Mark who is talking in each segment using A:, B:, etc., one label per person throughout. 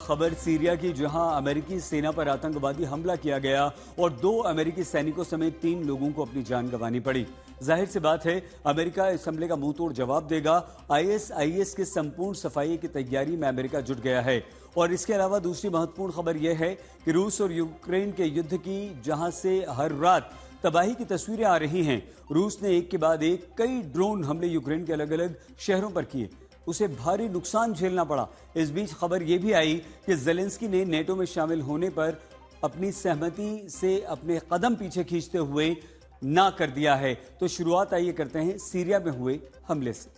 A: खबर सीरिया की, जहां अमेरिकी सेना पर आतंकवादी हमला किया गया और 2 अमेरिकी सैनिकों समेत 3 लोगों को अपनी जान गंवानी पड़ी। जाहिर सी बात है, अमेरिका इस हमले का मुंह तोड़ जवाब देगा। आईएसआईएस के संपूर्ण सफाई की तैयारी में अमेरिका जुट गया है। और इसके अलावा दूसरी महत्वपूर्ण खबर यह है कि रूस और यूक्रेन के युद्ध की, जहां से हर रात तबाही की तस्वीरें आ रही हैं। रूस ने एक के बाद एक कई ड्रोन हमले यूक्रेन के अलग अलग शहरों पर किए, उसे भारी नुकसान झेलना पड़ा। इस बीच खबर यह भी आई कि ज़ेलेंस्की ने नेटो में शामिल होने पर अपनी सहमति से अपने कदम पीछे खींचते हुए ना कर दिया है। तो शुरुआत आइए करते हैं सीरिया में हुए हमले से।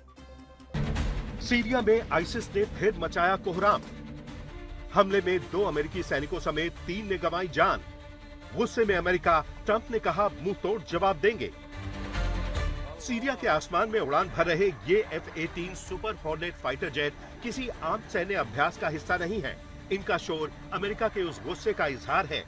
B: सीरिया में आइसिस ने फिर मचाया कोहराम। हमले में 2 अमेरिकी सैनिकों समेत 3 ने गंवाई जान। गुस्से में अमेरिका, ट्रंप ने कहा मुंह तोड़ जवाब देंगे। सीरिया के आसमान में उड़ान भर रहे ये F-18 super hornet fighter jet किसी आम सैन्य अभ्यास का हिस्सा नहीं है। इनका शोर अमेरिका के उस गुस्से का इजहार है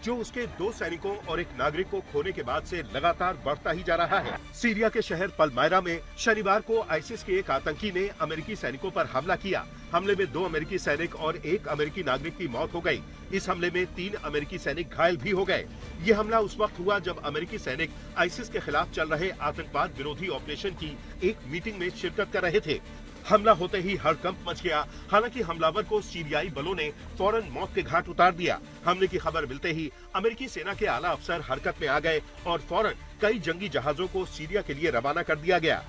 B: जो उसके 2 सैनिकों और एक नागरिक को खोने के बाद से लगातार बढ़ता ही जा रहा है। सीरिया के शहर पलमायरा में शनिवार को आइसिस के एक आतंकी ने अमेरिकी सैनिकों पर हमला किया। हमले में 2 अमेरिकी सैनिक और 1 अमेरिकी नागरिक की मौत हो गई। इस हमले में 3 अमेरिकी सैनिक घायल भी हो गए। ये हमला उस वक्त हुआ जब अमेरिकी सैनिक आइसिस के खिलाफ चल रहे आतंकवाद विरोधी ऑपरेशन की एक मीटिंग में शिरकत कर रहे थे। हमला होते ही हड़कंप मच गया। हालांकि हमलावर को सीरियाई बलों ने फौरन मौत के घाट उतार दिया। हमले की खबर मिलते ही अमेरिकी सेना के आला अफसर हरकत में आ गए और फौरन कई जंगी जहाजों को सीरिया के लिए रवाना कर दिया गया।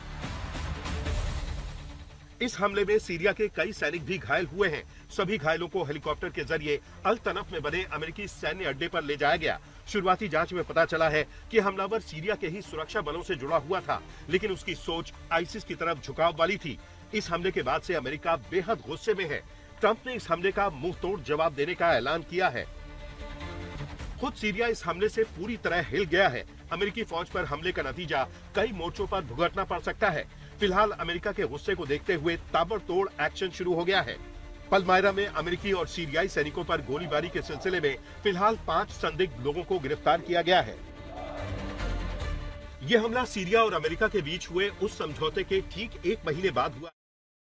B: इस हमले में सीरिया के कई सैनिक भी घायल हुए हैं। सभी घायलों को हेलीकॉप्टर के जरिए अल तनफ में बने अमेरिकी सैन्य अड्डे पर ले जाया गया। शुरुआती जांच में पता चला है कि हमलावर सीरिया के ही सुरक्षा बलों से जुड़ा हुआ था, लेकिन उसकी सोच आइसिस की तरफ झुकाव वाली थी। इस हमले के बाद से अमेरिका बेहद गुस्से में है। ट्रंप ने इस हमले का मुंह तोड़ जवाब देने का ऐलान किया है। खुद सीरिया इस हमले से पूरी तरह हिल गया है। अमेरिकी फौज पर हमले का नतीजा कई मोर्चों पर भुगतना पड़ सकता है। फिलहाल अमेरिका के गुस्से को देखते हुए ताबड़तोड़ एक्शन शुरू हो गया है। पलमायरा में अमेरिकी और सीरियाई सैनिकों पर गोलीबारी के सिलसिले में फिलहाल 5 संदिग्ध लोगों को गिरफ्तार किया गया है। यह हमला सीरिया और अमेरिका के बीच हुए उस समझौते के ठीक 1 महीने बाद हुआ।